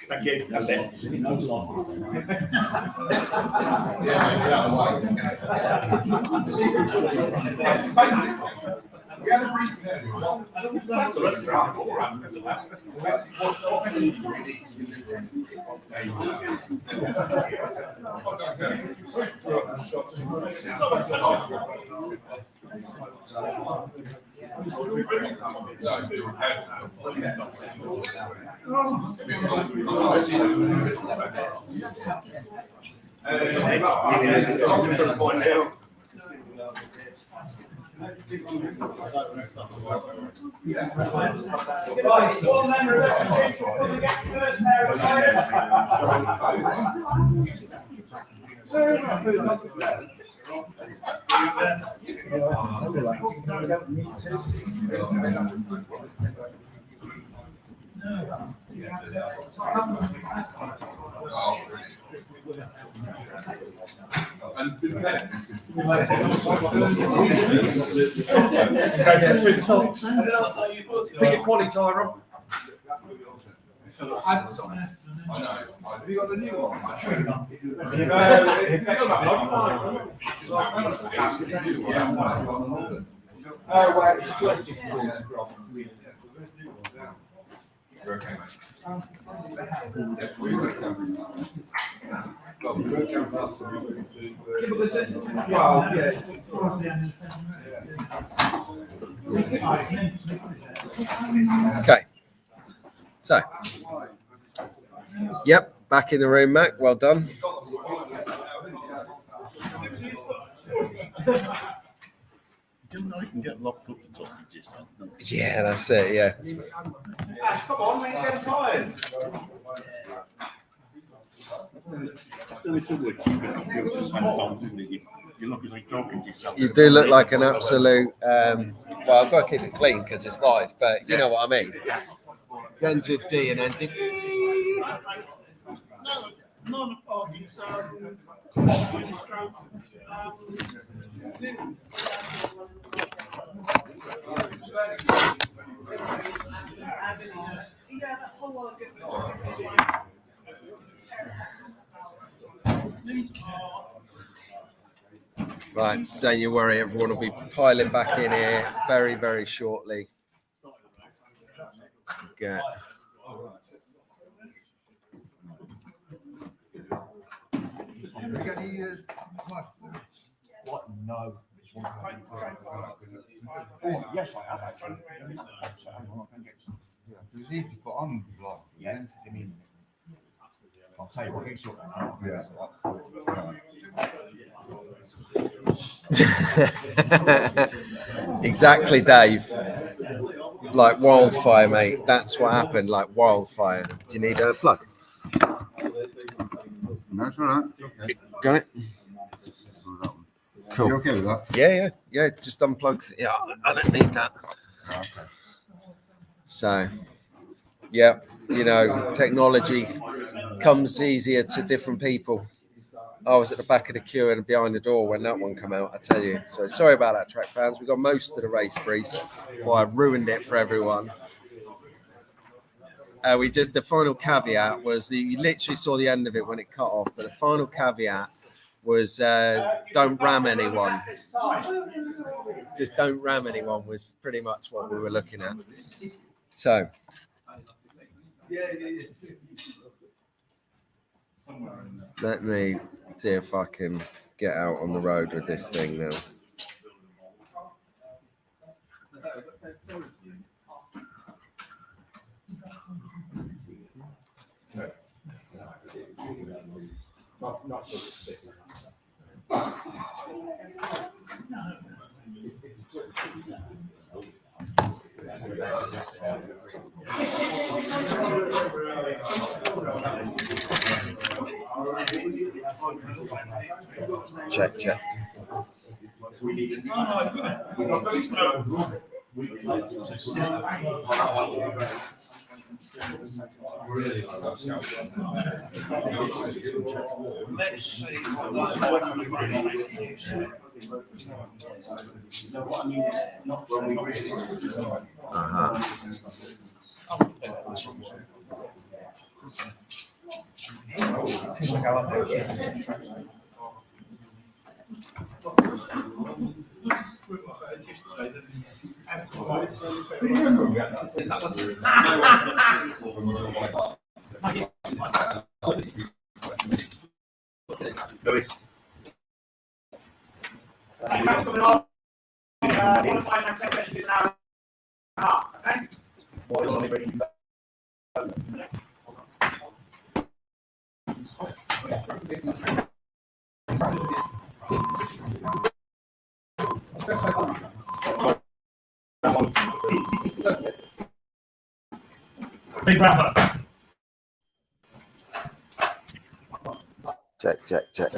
Thank you. That's it. We had a brief so let's try. One member of the chief will come and get the first pair of tyres. Pick a quality tyre up. I know. Have you got the new one? Okay, mate. Okay. So, yep, back in the room, Mac. Well done. Didn't know you can get locked up for talking to yourself. No? Yeah, that's it. Yeah. Ash, come on, we can get tyres. That's the only trouble with keeping it up. You're just sometimes, isn't it? You look as like talking to yourself. You do look like an absolute. Well, I've got to keep it clean because it's live, but you know what I mean. It ends with D and ends in. No, non-parking, so Right, don't you worry, everyone will be piling back in here very, very shortly. Good. What? No. Oh, yes, I have actually. You need to put on block. Yeah. I'll tell you what, you sort that out. Yeah. Exactly, Dave. Like wildfire, mate. That's what happened, like wildfire. Do you need a plug? That's all right. Okay. Got it? Cool. You okay with that? Yeah. Just unplug. Yeah, I don't need that. Okay. So, yeah, you know, technology comes easier to different people. I was at the back of the queue and behind the door when that one came out, I tell you. So sorry about that, track fans. We got most of the race brief before I ruined it for everyone. The final caveat was you literally saw the end of it when it cut off, but the final caveat was don't ram anyone. Just don't ram anyone was pretty much what we were looking at. So. Let me see if I can get out on the road with this thing now. Check. Lewis. Thanks for coming on. Qualifying and tech session is an hour and a half. Okay? What is on it? Big round up. Check, check, check.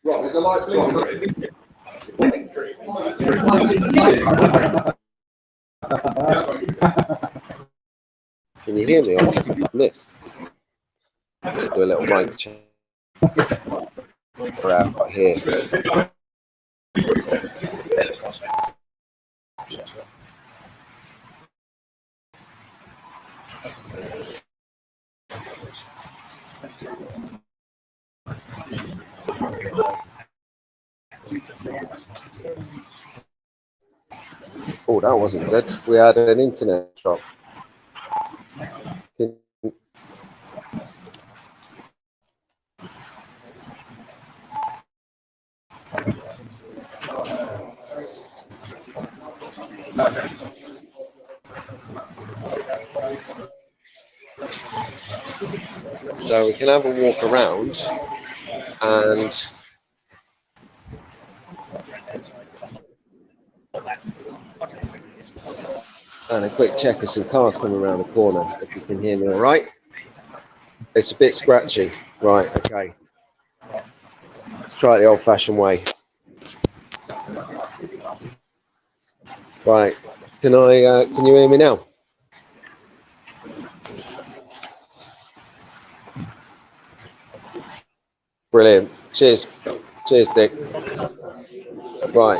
Right, is the light blinking? Can you hear me on this? Just do a little mic check. We're out here. Oh, that wasn't good. We had an internet drop. So we can have a walk around and a quick check of some cars coming around the corner, if you can hear me all right. It's a bit scratchy. Right, okay. Let's try it the old-fashioned way. Right, can you hear me now? Brilliant. Cheers. Cheers, Dick. Right.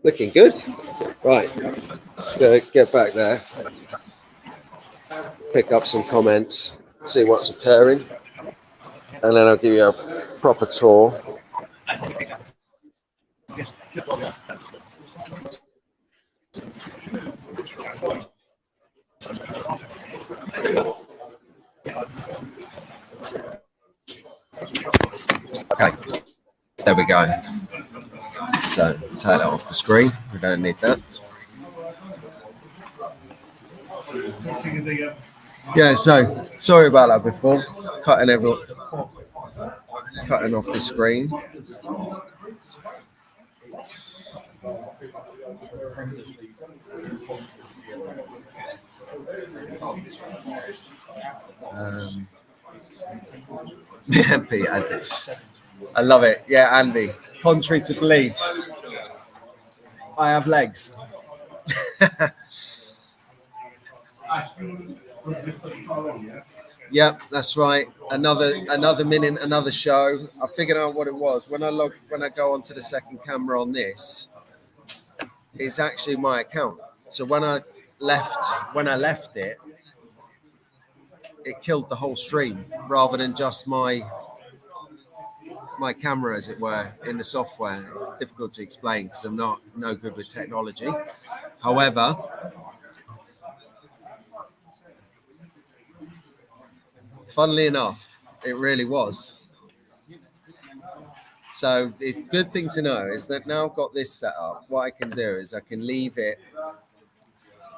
Looking good. Right, let's get back there, pick up some comments, see what's occurring, and then I'll give you a proper tour. Okay, there we go. So take that off the screen. We don't need that. Yeah, so sorry about that before. Cutting off the screen. Yeah, Pete, I love it. Yeah, Andy. Contrary to belief, I have legs. Yep, that's right. Another minute, another show. I figured out what it was. When I go onto the second camera on this, it's actually my account. So when I left it, it killed the whole stream rather than just my camera, as it were, in the software. It's difficult to explain because I'm no good with technology. However, funnily enough, it really was. So the good thing to know is that now I've got this set up, what I can do is I can leave it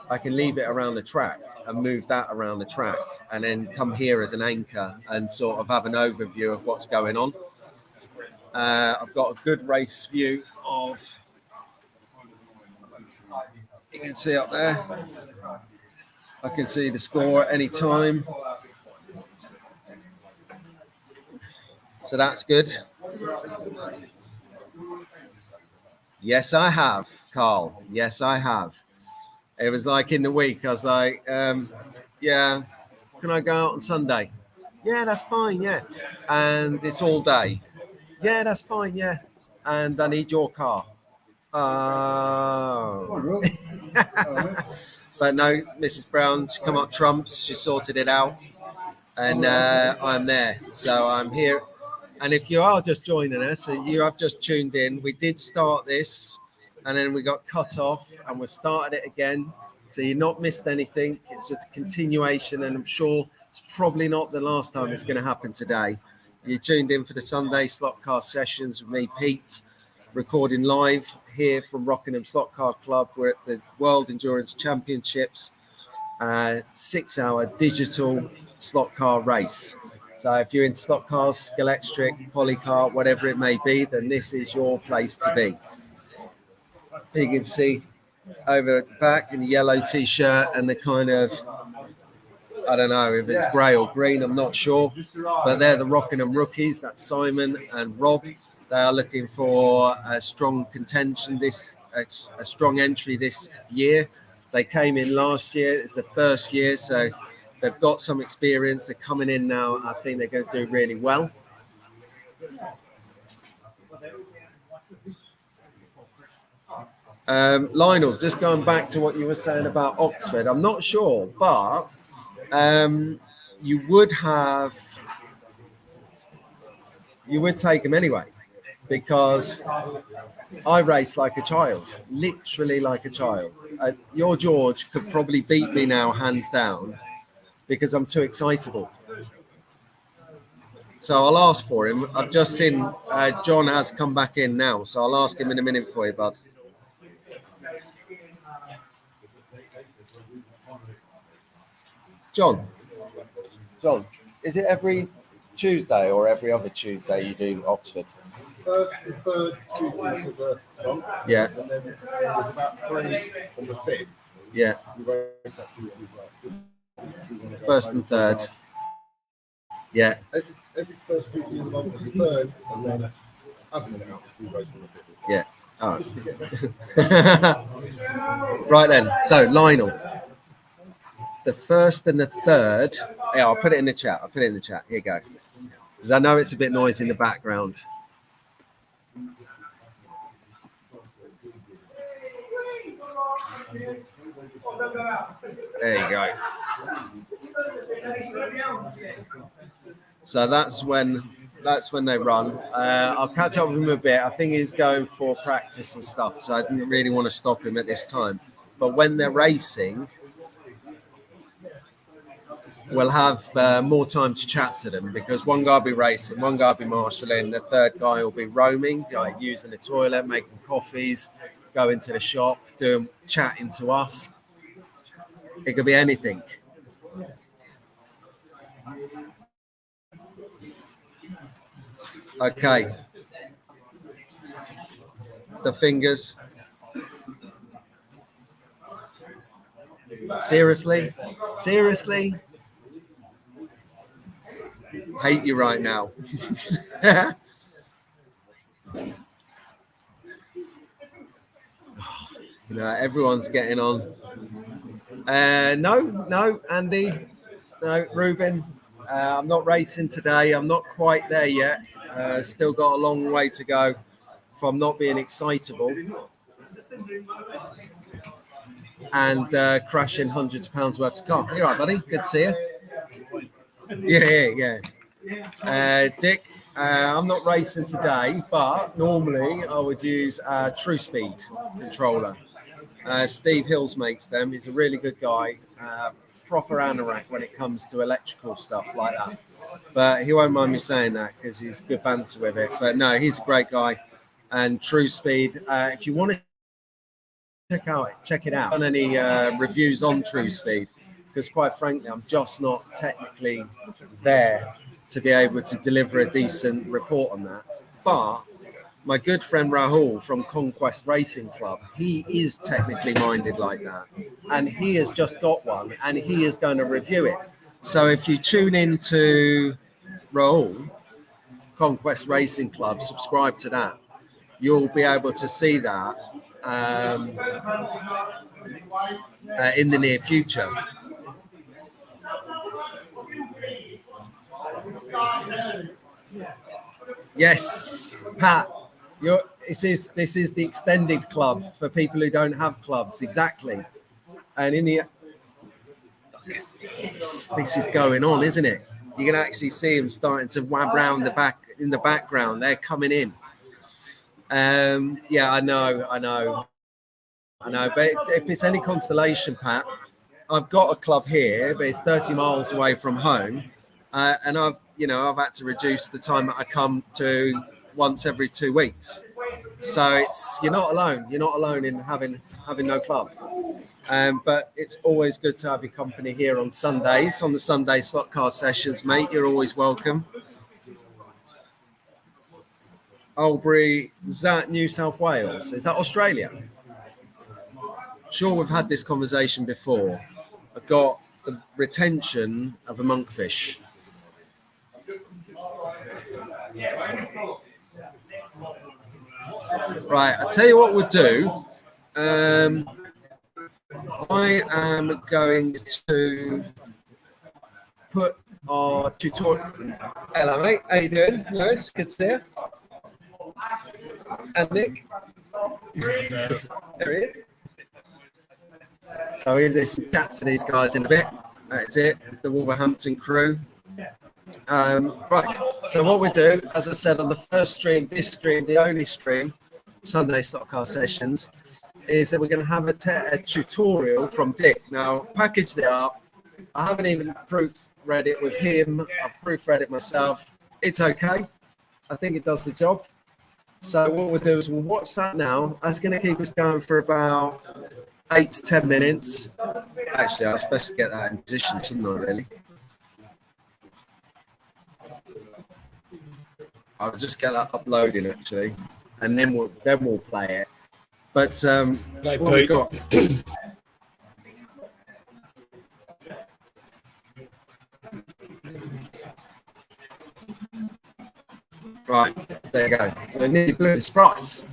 around the track and move that around the track and then come here as an anchor and sort of have an overview of what's going on. I've got a good race view of, you can see up there, I can see the score at any time. So that's good. Yes, I have, Carl. Yes, I have. It was like in the week, I was like, yeah, can I go out on Sunday? Yeah, that's fine, yeah. And it's all day. Yeah, that's fine, yeah. And I need your car. Oh. But no, Mrs. Brown, she come up trumps, she sorted it out. And I'm there. So I'm here. And if you are just joining us and you have just tuned in, we did start this and then we got cut off and we started it again. So you've not missed anything. It's just a continuation, and I'm sure it's probably not the last time it's going to happen today. You tuned in for the Sunday slot car sessions with me, Pete, recording live here from Rockingham Slot Car Club. We're at the World Endurance Championships, 6-hour digital slot car race. So if you're in slot cars, Scalextric, Polycar, whatever it may be, then this is your place to be. You can see over at the back in the yellow t-shirt and the kind of, I don't know if it's grey or green, I'm not sure, but they're the Rockingham rookies. That's Simon and Rob. They are looking for a strong contention, a strong entry this year. They came in last year. It's the first year, so they've got some experience. They're coming in now. I think they're going to do really well. Lionel, just going back to what you were saying about Oxford, I'm not sure, but you would take him anyway, because I race like a child, literally like a child. Your George could probably beat me now, hands down, because I'm too excitable. So I'll ask for him. I've just seen John has come back in now, so I'll ask him in a minute for you, bud. John, is it every Tuesday or every other Tuesday you do Oxford? Third Tuesday for the month. Yeah. And then there's about 3 on the 5th. Yeah. We race that Tuesday as well. First and third. Yeah. Every first Tuesday of the month is the 3rd, and then having it out, we race on the 5th. Yeah. All right. Right then. So Lionel, the 1st and the 3rd. Yeah, I'll put it in the chat. Here you go. Because I know it's a bit noisy in the background. There you go. So that's when they run. I'll catch up with him a bit. I think he's going for practice and stuff, so I didn't really want to stop him at this time. But when they're racing, we'll have more time to chat to them, because one guy will be racing, one guy will be marshalling, the third guy will be roaming, like using the toilet, making coffees, going to the shop, chatting to us. It could be anything. Okay. The fingers. Seriously? Hate you right now. You know, everyone's getting on. No, Andy. No, Ruben. I'm not racing today. I'm not quite there yet. Still got a long way to go from not being excitable and crashing hundreds of pounds worth of car. You all right, buddy? Good to see you. Yeah. Dick, I'm not racing today, but normally I would use a True Speed controller. Steve Hills makes them. He's a really good guy. Proper anorak when it comes to electrical stuff like that. But he won't mind me saying that because he's good banter with it. But no, he's a great guy. And True Speed, if you want to check it out. On any reviews on True Speed, because quite frankly, I'm just not technically there to be able to deliver a decent report on that. But my good friend Rahul from Conquest Racing Club, he is technically minded like that. And he has just got one and he is going to review it. So if you tune into Rahul, Conquest Racing Club, subscribe to that. You'll be able to see that in the near future. Yes, Pat. This is the extended club for people who don't have clubs, exactly. And in the this is going on, isn't it? You can actually see them starting to wab round the back in the background. They're coming in. Yeah, I know. But if it's any consolation, Pat, I've got a club here, but it's 30 miles away from home, and I've had to reduce the time that I come to once every 2 weeks. So you're not alone. You're not alone in having no club. But it's always good to have your company here on Sundays, on the Sunday slot car sessions, mate. You're always welcome. Albury, is that New South Wales? Is that Australia? Sure, we've had this conversation before. I've got the retention of a monkfish. Right, I'll tell you what we'll do. I am going to put our tutorial. Hello, mate. How you doing? Lewis, good to see you. And Nick. There he is. So we'll do some chats to these guys in a bit. That's it. It's the Wolverhampton crew. Right. So what we do, as I said on the first stream, this stream, the only stream, Sunday Stock Car Sessions, is that we're going to have a tutorial from Dick. Now, packaged it up. I haven't even proofread it with him. I've proofread it myself. It's okay. I think it does the job. So what we'll do is we'll watch that now. That's going to keep us going for about 8 to 10 minutes. Actually, I was supposed to get that in position, shouldn't I, really? I'll just get that uploading, actually, and then we'll play it. But what we've got... Right, there you go. So nearly blew his prize.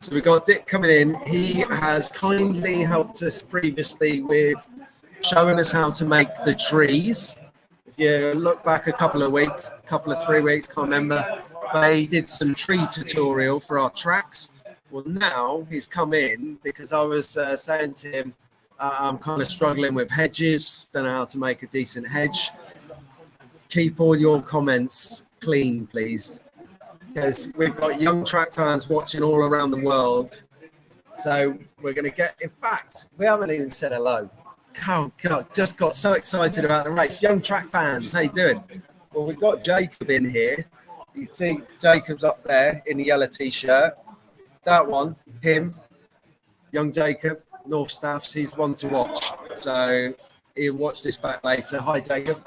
So we've got Dick coming in. He has kindly helped us previously with showing us how to make the trees. If you look back a couple of 3 weeks, can't remember, they did some tree tutorial for our tracks. Well, now he's come in because I was saying to him, I'm kind of struggling with hedges, don't know how to make a decent hedge. Keep all your comments clean, please, because we've got young track fans watching all around the world. So we're going to get, in fact, we haven't even said hello. God, just got so excited about the race. Young track fans, how you doing? Well, we've got Jacob in here. You see Jacob's up there in the yellow T-shirt. That one, him, young Jacob, North Staffs, he's one to watch. So he'll watch this back later. Hi, Jacob.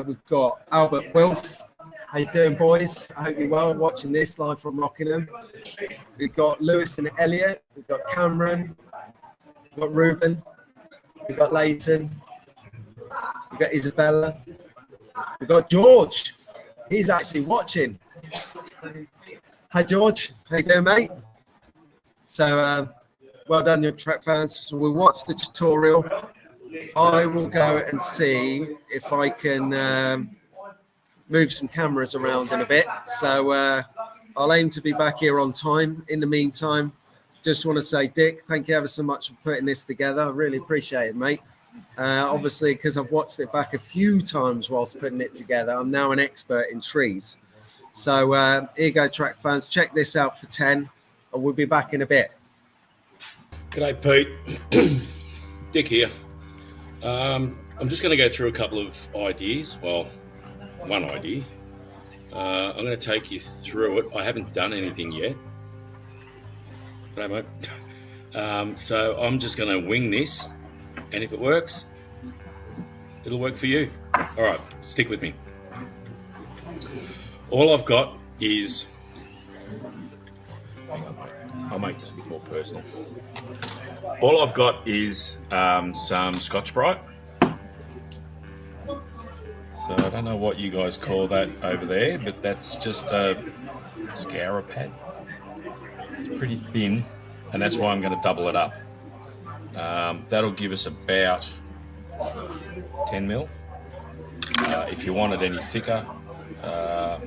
We've got Albert Wilf. How you doing, boys? I hope you're well watching this live from Rockingham. We've got Lewis and Elliot. We've got Cameron. We've got Ruben. We've got Leighton. We've got Isabella. We've got George. He's actually watching. Hi, George. How you doing, mate? So, well done, young track fans. So we'll watch the tutorial. I will go and see if I can move some cameras around in a bit. So I'll aim to be back here on time. In the meantime, just want to say, Dick, thank you ever so much for putting this together. I really appreciate it, mate. Obviously, because I've watched it back a few times whilst putting it together, I'm now an expert in trees. So here you go, track fans. Check this out for 10, and we'll be back in a bit. G'day, Pete. Dick here. I'm just going to go through a couple of ideas. Well, one idea. I'm going to take you through it. I haven't done anything yet. G'day, mate. So I'm just going to wing this, and if it works, it'll work for you. All right, stick with me. All I've got is... Hang on, mate. I'll make this a bit more personal. All I've got is some Scotch-Brite. So I don't know what you guys call that over there, but that's just a scourer pad. It's pretty thin, and that's why I'm going to double it up. That'll give us about 10 mil. If you want it any thicker,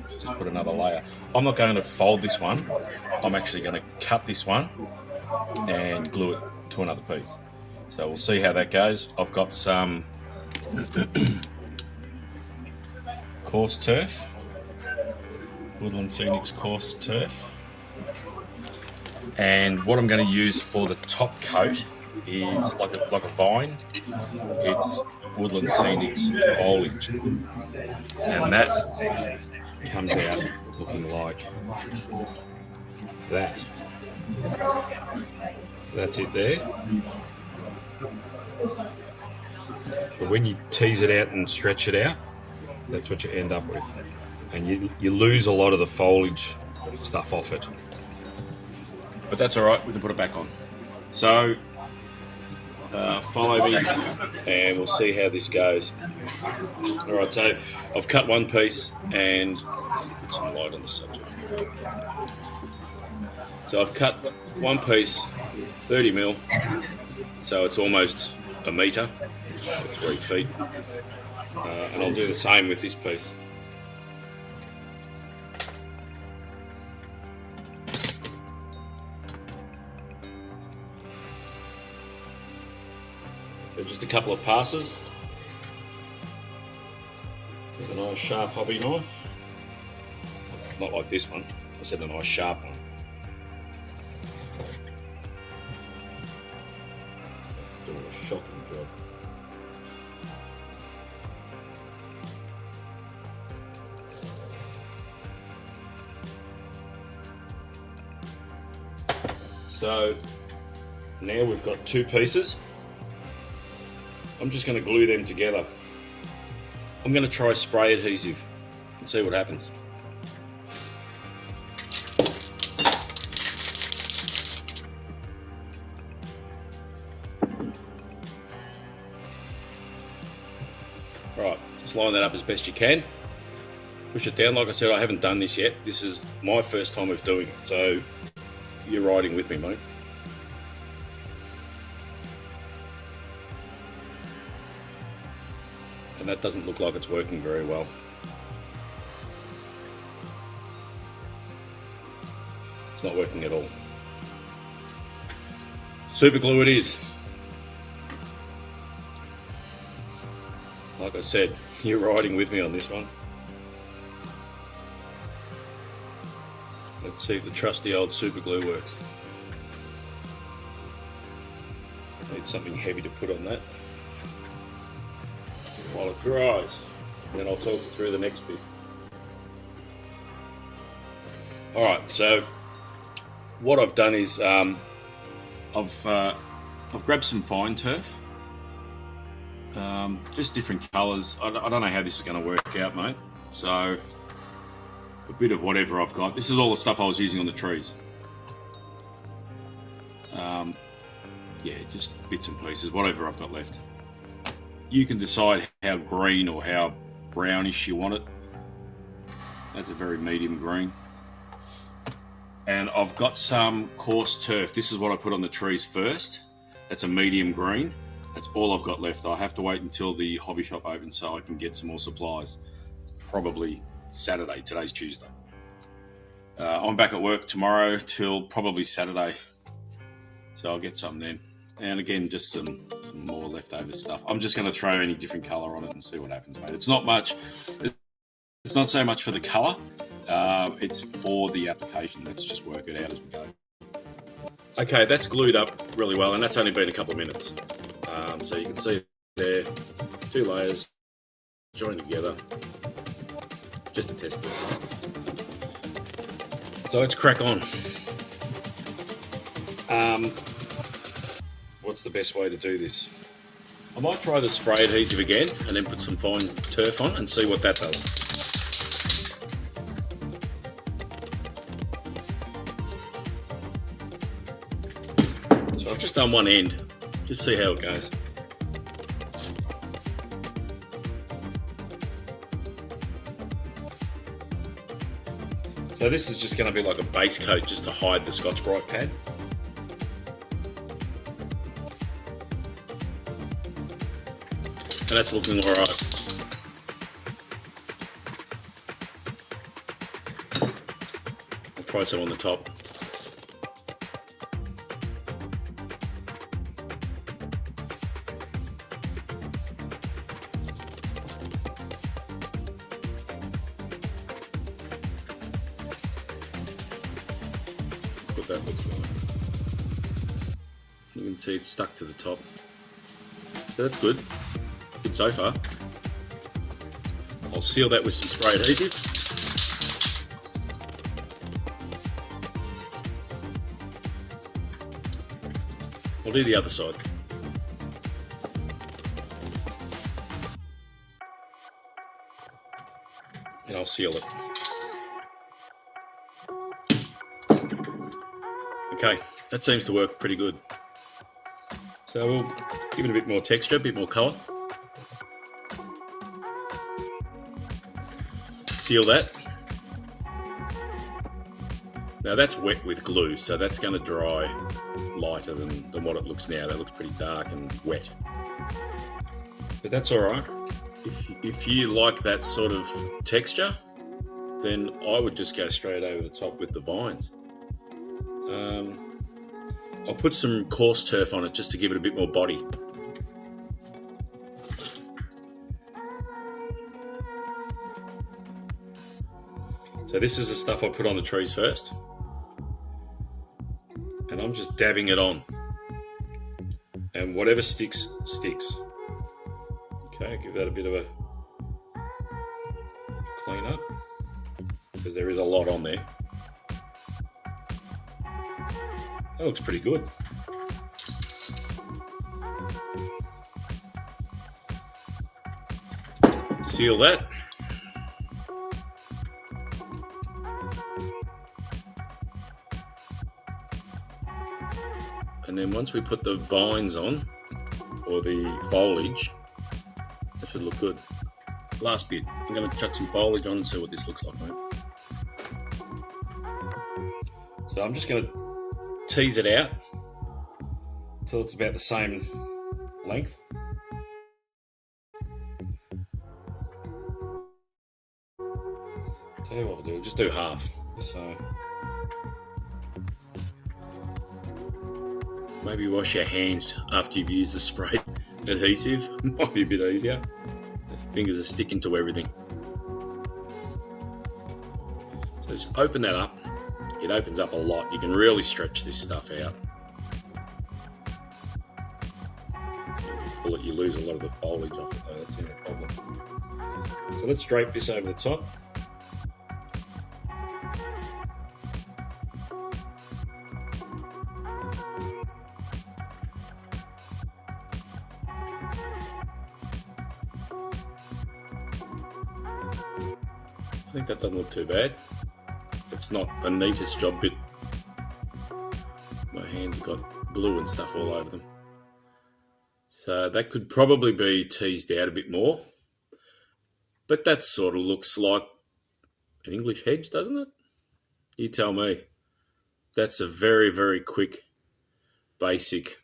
just put another layer. I'm not going to fold this one. I'm actually going to cut this one and glue it to another piece. So we'll see how that goes. I've got some coarse turf, Woodland Scenics coarse turf. And what I'm going to use for the top coat is like a vine. It's Woodland Scenics foliage, and that comes out looking like that. That's it there. But when you tease it out and stretch it out, that's what you end up with, and you lose a lot of the foliage stuff off it. But that's all right. We can put it back on. So follow me and we'll see how this goes. All right, so I've cut one piece and put some light on the subject. So I've cut one piece, 30 mil, so it's almost a metre, 3 feet, and I'll do the same with this piece. So just a couple of passes with a nice sharp hobby knife. Not like this one, I said a nice sharp one. It's doing a shocking job. So now we've got 2 pieces. I'm just going to glue them together. I'm going to try spray adhesive and see what happens. Right, just line that up as best you can. Push it down. Like I said, I haven't done this yet. This is my first time of doing it, so you're riding with me, mate. And that doesn't look like it's working very well. It's not working at all. Super glue it is. Like I said, you're riding with me on this one. Let's see if the trusty old super glue works. Need something heavy to put on that while it dries, and then I'll talk you through the next bit. Alright, so what I've done is I've grabbed some fine turf, just different colours. I don't know how this is going to work out, mate, so a bit of whatever I've got. This is all the stuff I was using on the trees. Yeah, just bits and pieces, whatever I've got left. You can decide how green or how brownish you want it. That's a very medium green. And I've got some coarse turf. This is what I put on the trees first. That's a medium green. That's all I've got left. I'll have to wait until the hobby shop opens so I can get some more supplies. Probably Saturday. Today's Tuesday. I'm back at work tomorrow till probably Saturday. So I'll get some then. And again, just some more leftover stuff. I'm just going to throw any different colour on it and see what happens, mate. It's not much. It's not so much for the colour. It's for the application. Let's just work it out as we go. Okay, that's glued up really well, and that's only been a couple of minutes. So you can see there, 2 layers joined together. Just to test this. So let's crack on. What's the best way to do this? I might try the spray adhesive again and then put some fine turf on and see what that does. So I've just done one end, just see how it goes. So this is just going to be like a base coat just to hide the Scotch-Brite pad. And that's looking all right. I'll try some on the top. What that looks like. You can see it's stuck to the top. So that's good. Good so far. I'll seal that with some spray adhesive. I'll do the other side. And I'll seal it. Okay, that seems to work pretty good. So we'll give it a bit more texture, a bit more colour. Seal that. Now that's wet with glue, so that's going to dry lighter than what it looks now. That looks pretty dark and wet. But that's all right. If you like that sort of texture, then I would just go straight over the top with the vines. I'll put some coarse turf on it just to give it a bit more body. So this is the stuff I put on the trees first. And I'm just dabbing it on. And whatever sticks, sticks. Okay, give that a bit of a clean up, because there is a lot on there. That looks pretty good. Seal that. And then once we put the vines on, or the foliage, that should look good. Last bit, I'm going to chuck some foliage on and see what this looks like, mate. So I'm just going to tease it out until it's about the same length. Tell you what we'll do, just do half. So maybe wash your hands after you've used the spray adhesive. Might be a bit easier. The fingers are sticking to everything. So just open that up. It opens up a lot. You can really stretch this stuff out. As you pull it, you lose a lot of the foliage off it though. That's the only problem. So let's drape this over the top. I think that doesn't look too bad. It's not the neatest job, but my hands have got glue and stuff all over them. So that could probably be teased out a bit more. But that sort of looks like an English hedge, doesn't it? You tell me. That's a very, very quick, basic.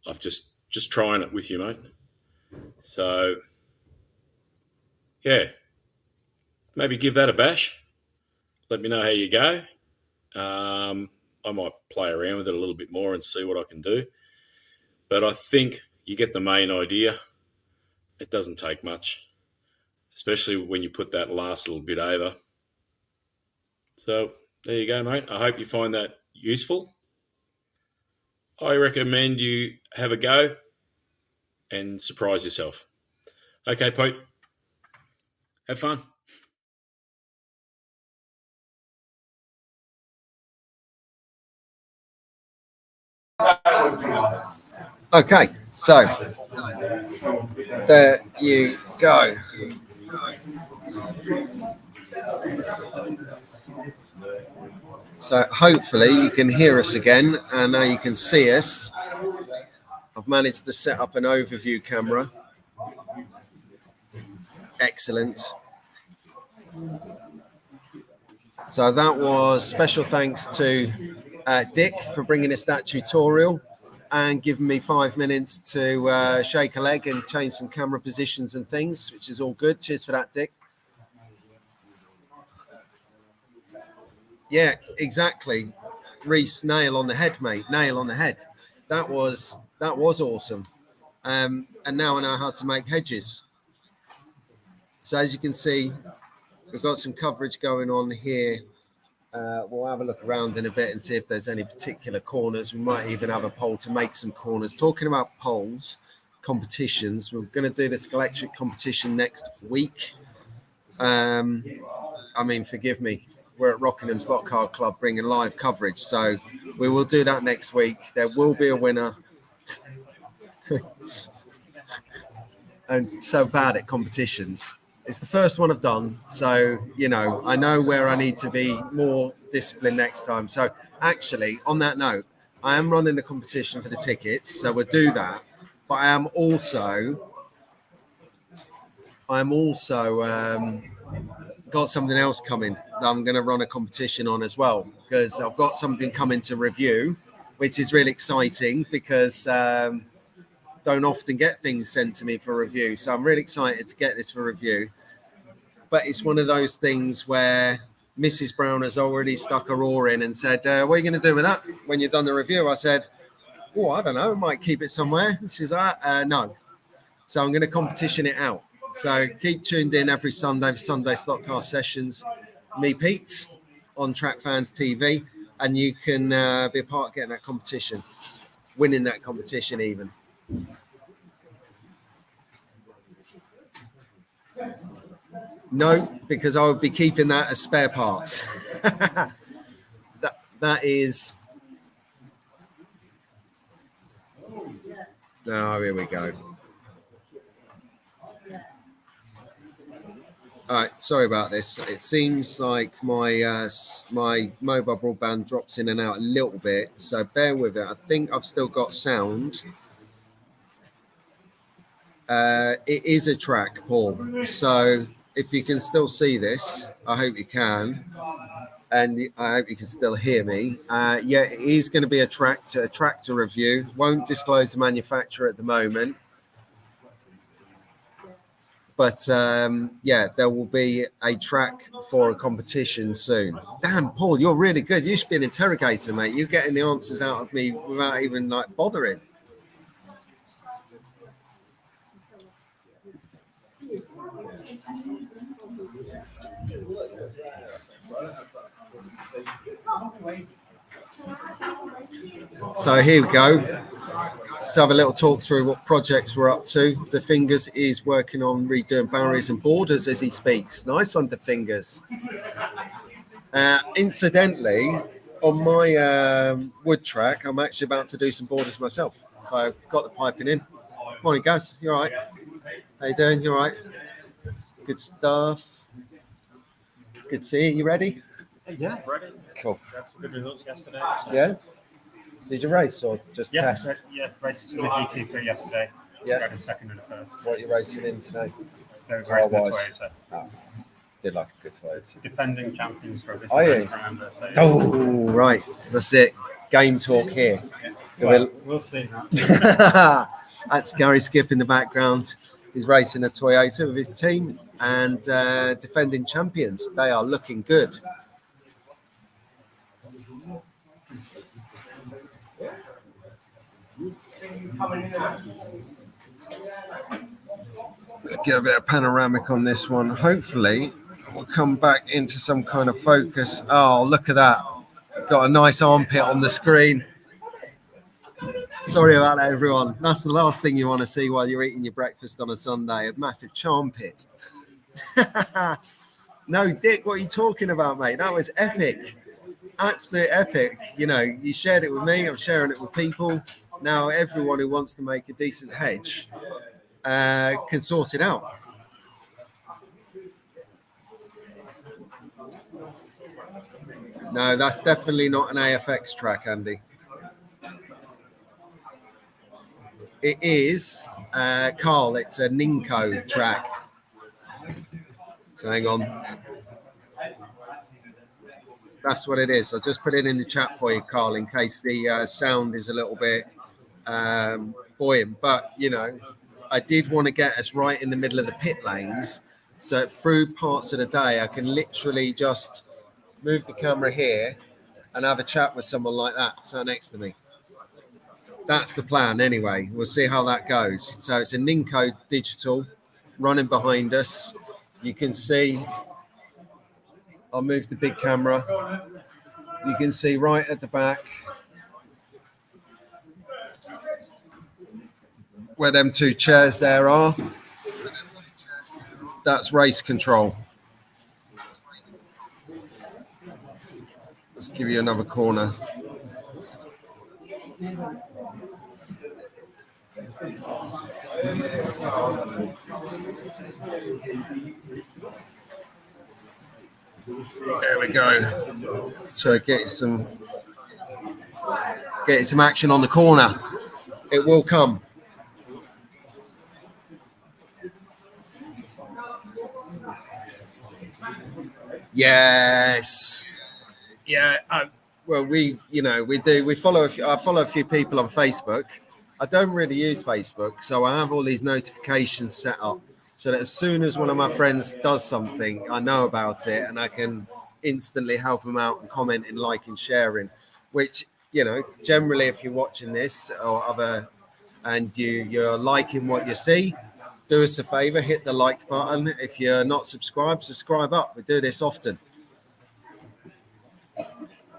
I've just trying it with you, mate. So, yeah. Maybe give that a bash. Let me know how you go. I might play around with it a little bit more and see what I can do. But I think you get the main idea. It doesn't take much, especially when you put that last little bit over. So there you go, mate. I hope you find that useful. I recommend you have a go and surprise yourself. Okay, Pete. Have fun. Okay, so there you go. So hopefully you can hear us again, and now you can see us. I've managed to set up an overview camera. Excellent. So that was special thanks to Dick for bringing us that tutorial and giving me 5 minutes to shake a leg and change some camera positions and things, which is all good. Cheers for that, Dick. Yeah, exactly. Reese, nail on the head, mate. Nail on the head. That was awesome. And now I know how to make hedges. So as you can see, we've got some coverage going on here. We'll have a look around in a bit and see if there's any particular corners. We might even have a poll to make some corners. Talking about polls, competitions, we're going to do the Scalextric competition next week. I mean, forgive me, we're at Rockingham Slot Card Club bringing live coverage, so we will do that next week. There will be a winner. I'm so bad at competitions. It's the first one I've done, so you know I know where I need to be more disciplined next time. So actually, on that note, I am running the competition for the tickets, so we'll do that. But I am also got something else coming that I'm going to run a competition on as well, because I've got something coming to review, which is really exciting because don't often get things sent to me for review. So I'm really excited to get this for review. But it's one of those things where Mrs. Brown has already stuck her oar in and said, what are you going to do with that when you've done the review? I said, oh, I don't know. I might keep it somewhere. She's like, no. So I'm going to competition it out. So keep tuned in every Sunday for Sunday Slotcast sessions. Me, Pete, on Track Fans TV. And you can be a part of getting that competition, winning that competition even. No, because I would be keeping that as spare parts. that is. Oh, here we go. All right, sorry about this. It seems like my my mobile broadband drops in and out a little bit, so bear with it. I think I've still got sound. It is a track, Paul. So if you can still see this, I hope you can. And I hope you can still hear me. Yeah, it is going to be a tractor review. Won't disclose the manufacturer at the moment. But yeah, there will be a track for a competition soon. Damn, Paul, you're really good. You should be an interrogator, mate. You're getting the answers out of me without even like bothering. So here we go. Let's have a little talk through what projects we're up to. The Fingers is working on redoing barriers and borders as he speaks. Nice one, The Fingers. Incidentally, on my wood track, I'm actually about to do some borders myself. So I've got the piping in. Morning, guys. You all right? How you doing? You all right? Good stuff. Good to see you. You ready? Yeah, ready. Cool. Got some good results yesterday. So. Yeah? Did you race or just test? Yeah, raced the GT3 yesterday. Yeah. Got a second and a first. What are you racing in today? They're racing the Toyota. Oh, did like a good Toyota. Defending champions for this Are you? event, remember. So, Oh, right. That's it. Game talk here. well, we'll see that. That's Gary Skip in the background. He's racing a Toyota with his team and defending champions. They are looking good. Let's get a bit of panoramic on this one. Hopefully, we'll come back into some kind of focus. Oh, look at that. Got a nice armpit on the screen. Sorry about that, everyone. That's the last thing you want to see while you're eating your breakfast on a Sunday, a massive charm pit. No, Dick, what are you talking about, mate? That was epic. Absolute epic. You know, you shared it with me. I'm sharing it with people. Now, everyone who wants to make a decent hedge can sort it out. No, that's definitely not an AFX track, Andy. It is, Carl, it's a Ninko track. So hang on. That's what it is. I'll just put it in the chat for you, Carl, in case the sound is a little bit buoyant. But, you know, I did want to get us right in the middle of the pit lanes. So through parts of the day, I can literally just move the camera here and have a chat with someone like that sat next to me. That's the plan anyway. We'll see how that goes. So it's a National Digital running behind us. You can see, I'll move the big camera. You can see right at the back where them two chairs there are. That's race control. Let's give you another corner. There we go. So get some action on the corner. It will come. Yes. Yeah. Well, we follow. I follow a few people on Facebook. I don't really use Facebook, so I have all these notifications set up so that as soon as one of my friends does something, I know about it and I can instantly help them out and comment and like and sharing. Which, you know, generally, if you're watching this or other and you're liking what you see, do us a favor, hit the like button. If you're not subscribed, subscribe up. We do this often.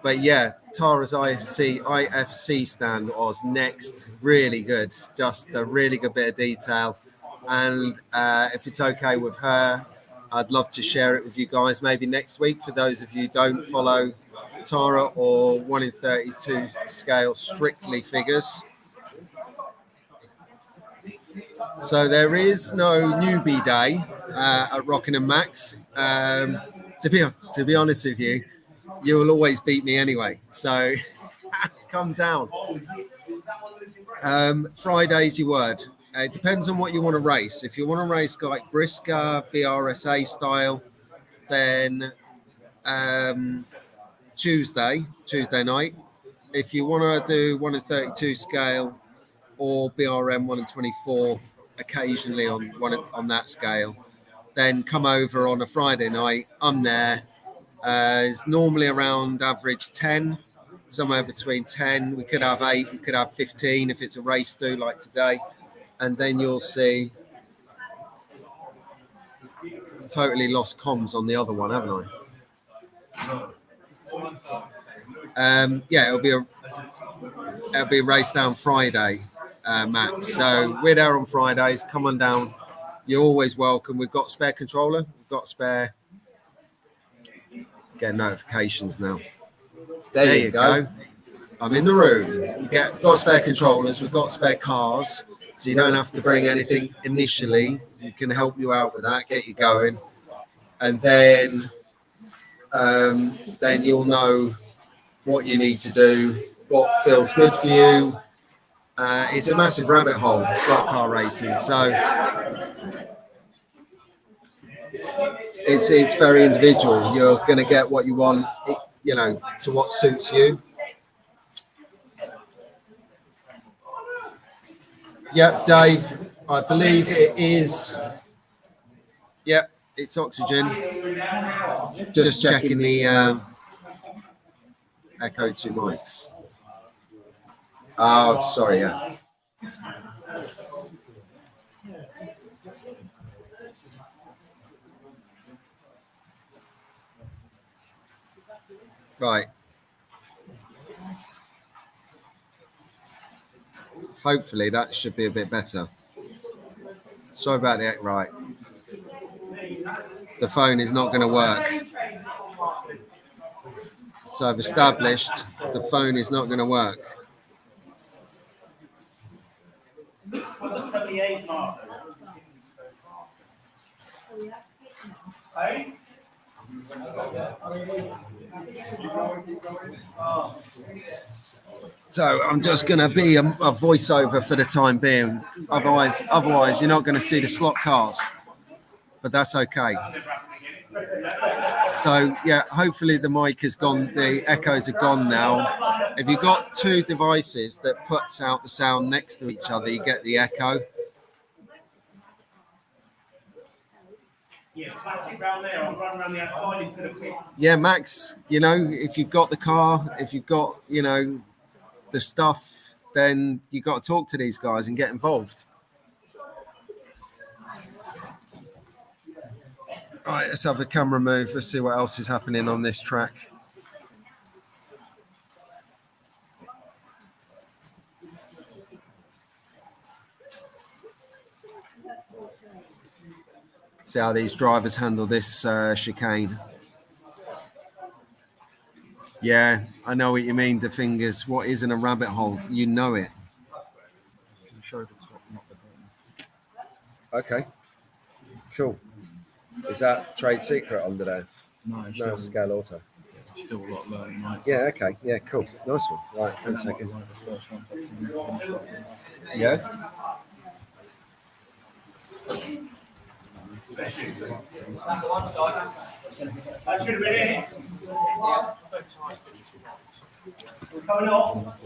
But yeah, Tara's IFC stand was next. Really good. Just a really good bit of detail. And if it's okay with her, I'd love to share it with you guys maybe next week. For those of you who don't follow Tara or 1 in 32 scale strictly figures. So there is no newbie day at Rockingham Max. To be honest with you, you will always beat me anyway. So come down. Friday's your word. It depends on what you want to race. If you want to race like Brisker, BRSA style, then Tuesday night. If you want to do 1 in 32 scale or BRM 1 in 24 occasionally on that scale, then come over on a Friday night. I'm there. It's normally around average 10, somewhere between 10. We could have 8, we could have 15 if it's a race do like today. And then you'll see totally lost comms on the other one, haven't I? Yeah, it'll be a race down Friday, Max. So we're there on Fridays. Come on down. You're always welcome. We've got spare controller. We've got spare. Get notifications now. There you go. I'm in the room. We've got spare controllers. We've got spare cars. So you don't have to bring anything initially. We can help you out with that, get you going. And then you'll know what you need to do, what feels good for you. It's a massive rabbit hole, slot car racing. So it's very individual. You're going to get what you want, you know, to what suits you. Yep, Dave, I believe it is. Yep, it's oxygen. Just checking the Echo 2 mics. Oh, sorry, yeah. Right. Hopefully that should be a bit better. Sorry about that. Right. The phone is not going to work. So I've established the phone is not going to work. So I'm just going to be a voiceover for the time being. Otherwise, you're not going to see the slot cars. But that's okay. So yeah, hopefully the mic has gone, the echoes are gone now. If you've got two devices that puts out the sound next to each other, you get the echo. Yeah, plastic round there. I'll run around the outside into the pit. Yeah, Max, you know, if you've got the car, if you've got, you know, the stuff, then you got to talk to these guys and get involved. All right, let's have a camera move. Let's see what else is happening on this track. See how these drivers handle this chicane. Yeah, I know what you mean, the fingers. What isn't a rabbit hole? You know it. Okay, cool. Is that trade secret under there? No, Scale Auto. Still a lot lower than mine. Yeah, okay. Yeah, cool. Nice one. Right, 1 second. Yeah. That should have been it. Coming off.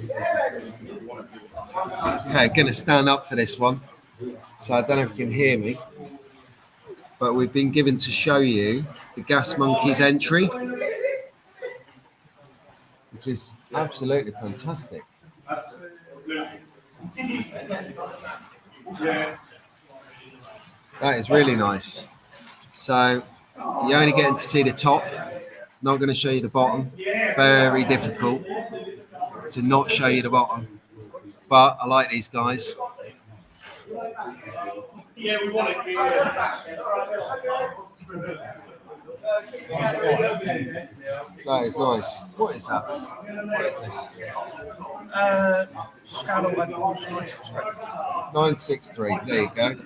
Okay, going to stand up for this one. So I don't know if you can hear me, but we've been given to show you the Gas Monkeys entry, which is absolutely fantastic. That is really nice. So you're only getting to see the top, not going to show you the bottom. Very difficult to not show you the bottom, but I like these guys. Yeah, we want it. That is nice. What is that? What is this? Scalextric. 963. There you go.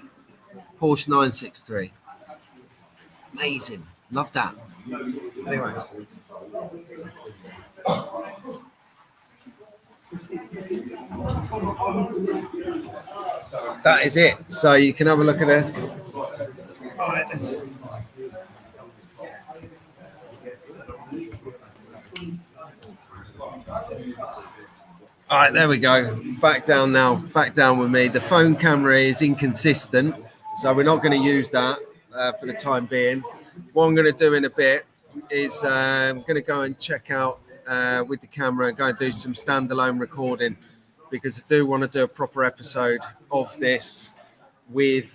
Porsche 963. Amazing. Love that. Anyway. That is it. So you can have a look at it. All right, let's. All right, there we go. Back down now. Back down with me. The phone camera is inconsistent, so we're not going to use that for the time being. What I'm going to do in a bit is I'm going to go and check out with the camera, go and do some standalone recording, because I do want to do a proper episode of this with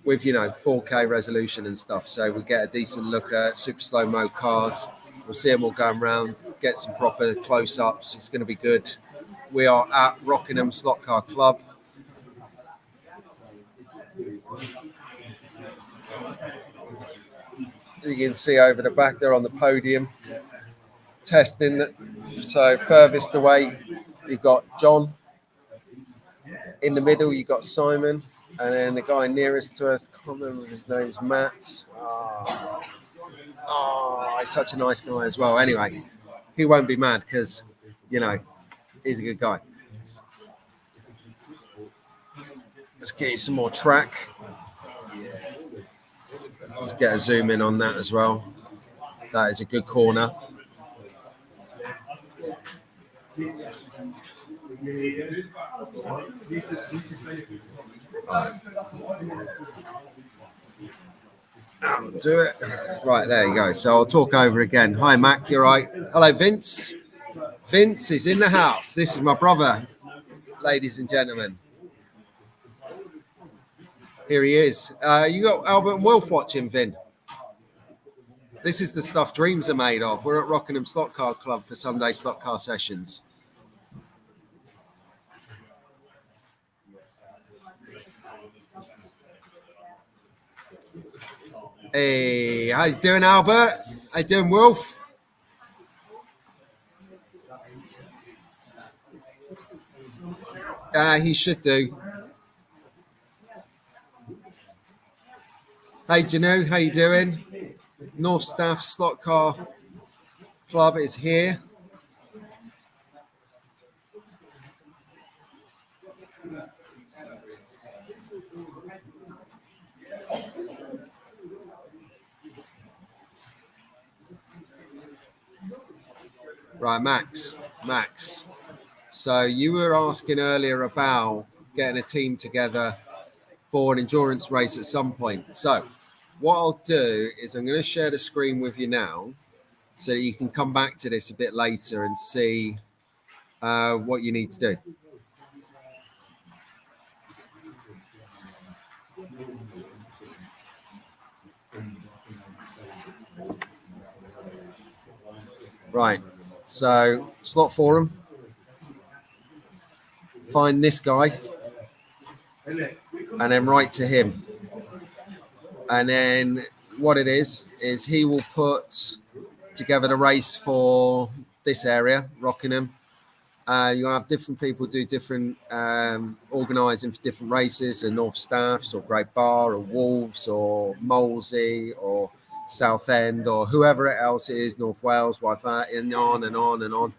with, you know, 4K resolution and stuff, so we get a decent look at super slow mo cars. We'll see them all going around, get some proper close-ups. It's going to be good. We are at Rockingham Slot Car Club. You can see over the back there on the podium, testing. So furthest away, you've got John. In the middle, you've got Simon. And then the guy nearest to us, I can't remember his name's Matt. Oh, he's such a nice guy as well. Anyway, he won't be mad because, you know, he's a good guy. Let's get you some more track. Let's get a zoom in on that as well. That is a good corner. Do it. Right, there you go. So I'll talk over again. Hi, Mac. You're right. Hello, Vince. Vince is in the house. This is my brother, ladies and gentlemen. Here he is. You got Albert and Wolf watching, Vin. This is the stuff dreams are made of. We're at Rockingham Slot Car Club for Sunday slot car sessions. Hey, how you doing, Albert? How you doing, Wolf? He should do. Hey, Janu, how you doing? North Staff Slot Car Club is here. Right, Max. So you were asking earlier about getting a team together for an endurance race at some point. So what I'll do is I'm going to share the screen with you now so that you can come back to this a bit later and see what you need to do. Right, so slot forum. Find this guy and then write to him. And then what it is he will put together the race for this area, Rockingham. You'll have different people do different organising for different races, and North Staffs or Great Bar or Wolves or Molesey or Southend or whoever else it is, North Wales, Waifat, and on and on and on.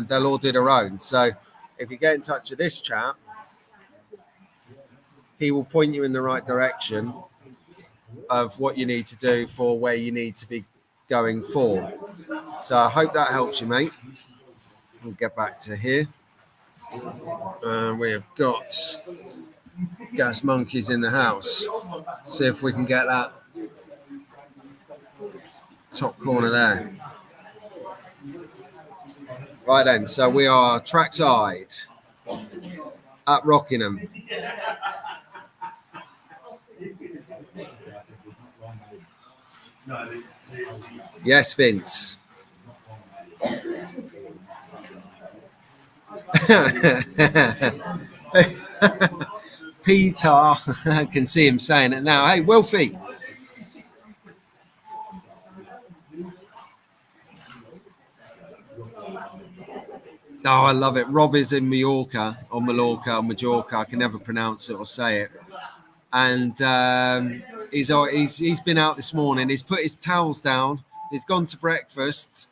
They'll all do their own. So if you get in touch with this chap, he will point you in the right direction of what you need to do for where you need to be going for. So I hope that helps you, mate. We'll get back to here. We have got Gas Monkeys in the house. See if we can get that top corner there. Right then, so we are Trackside at Rockingham. Yes, Vince. Peter, I can see him saying it now. Hey, Wilfie. Oh, I love it. Rob is in Mallorca. I can never pronounce it or say it. And he's been out this morning. He's put his towels down. He's gone to breakfast,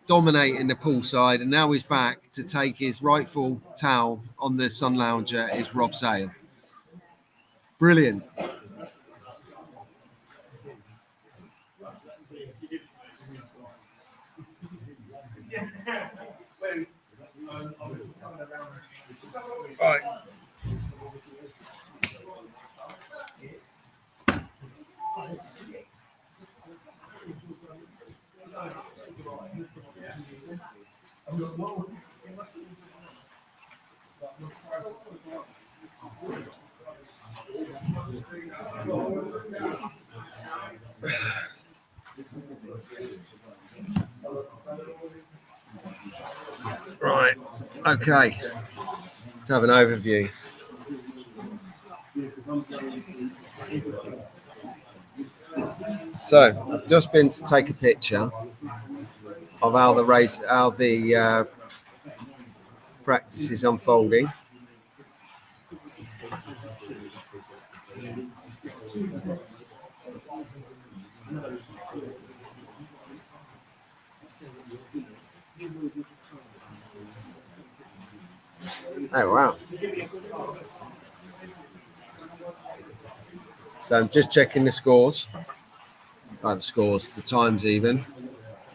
dominating the poolside, and now he's back to take his rightful towel on the sun lounger. Is Rob saying? Brilliant. Right. Right. Okay. Let's have an overview. So I've just been to take a picture of how the practice is unfolding. Oh wow. So I'm just checking the scores. The times even.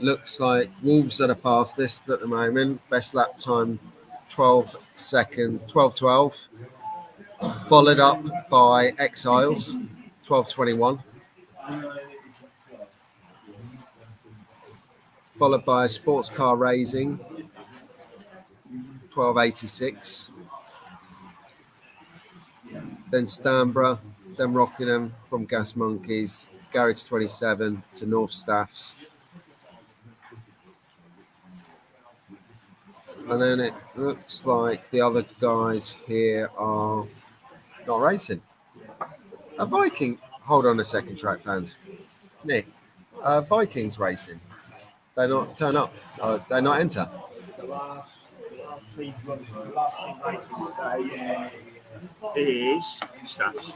Looks like Wolves are the fastest at the moment. Best lap time 12 seconds, 12:12. Followed up by Exiles, 12:21. Followed by Sports Car Racing, 12:86. Then Stanborough, then Rockingham from Gas Monkeys, Garage 27 to North Staffs. And then it looks like the other guys here are not racing. A Viking. Hold on a second, track fans. Nick, Vikings racing. They not turn up. They not enter. Is Staffs.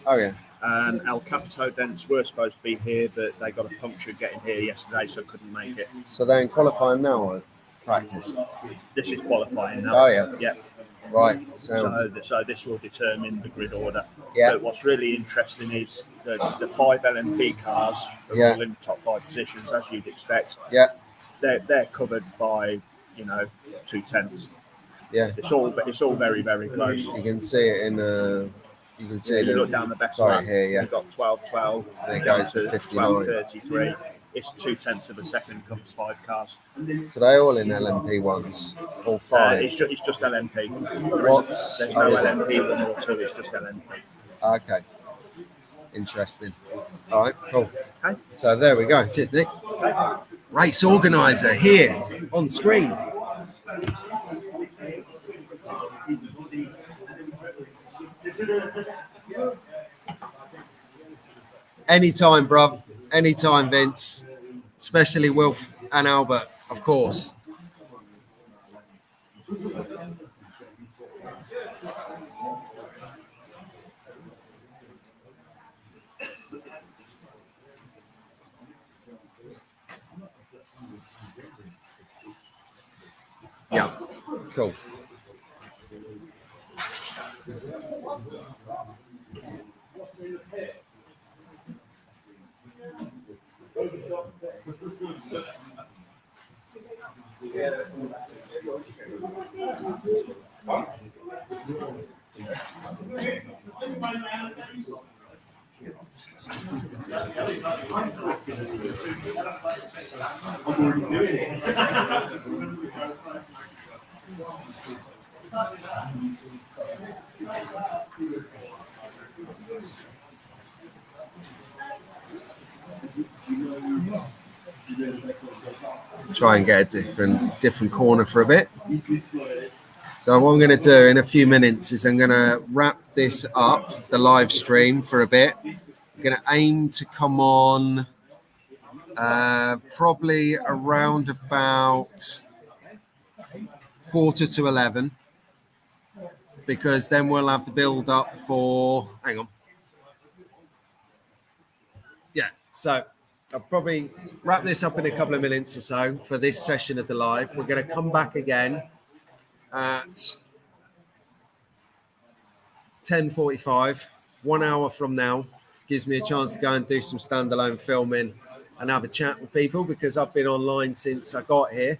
Oh yeah. And El Capital Dents were supposed to be here, but they got a puncture getting here yesterday, so couldn't make it. So they're in qualifying now or practice? This is qualifying now. Oh yeah. Yeah. Right. So So this will determine the grid order. yeah. But what's really interesting is the 5 LMP cars are Yeah. all in the top 5 positions, as you'd expect. Yeah. They're covered by 2/10. Yeah. It's all very, very close. You can see it in you can see You the look down the best right lap, here. Yeah. you've got 12:12, There it down goes to to 59. 12:33. It's 2/10 of a second comes 5 cars. So they all in LMP ones, all 5. It's just LMP. What's There's no is it? LMP 1 or 2, it's just LMP. Okay. Interesting. All right. Cool. Okay. So there we go. Cheers, Nick. Race organizer here on screen. Anytime, bruv. Anytime, Vince. Especially Wilf and Albert, of course. Yeah, cool. Try and get a different corner for a bit. So what I'm going to do in a few minutes is I'm going to wrap this up, the live stream, for a bit. I'm going to aim to come on probably around about 11:15, because then we'll have the build up for, hang on. Yeah, so I'll probably wrap this up in a couple of minutes or so for this session of the live. We're going to come back again at 10:45, 1 hour from now. Gives me a chance to go and do some standalone filming and have a chat with people, because I've been online since I got here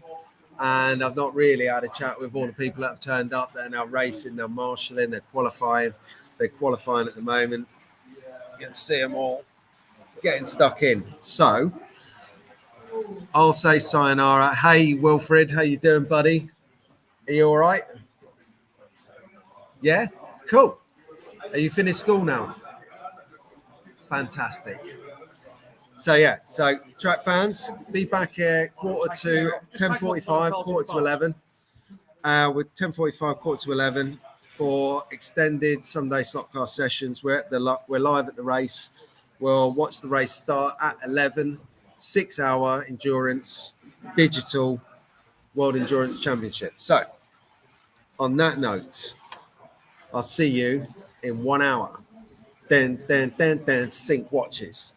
and I've not really had a chat with all the people that have turned up. They're now racing, they're marshalling, they're qualifying. They're qualifying at the moment. You can see them all getting stuck in. So I'll say sayonara. Hey, Wilfred, how you doing, buddy? Are you all right? Yeah? Cool. Are you finished school now? Fantastic. So yeah, so track fans, be back here 10:45, 11:15, with 10:45, 11:15 for extended Sunday slot car sessions. We're live at the race. We'll watch the race start at 11, 6-hour endurance, digital World Endurance Championship. So on that note, I'll see you in 1 hour. Then sync watches.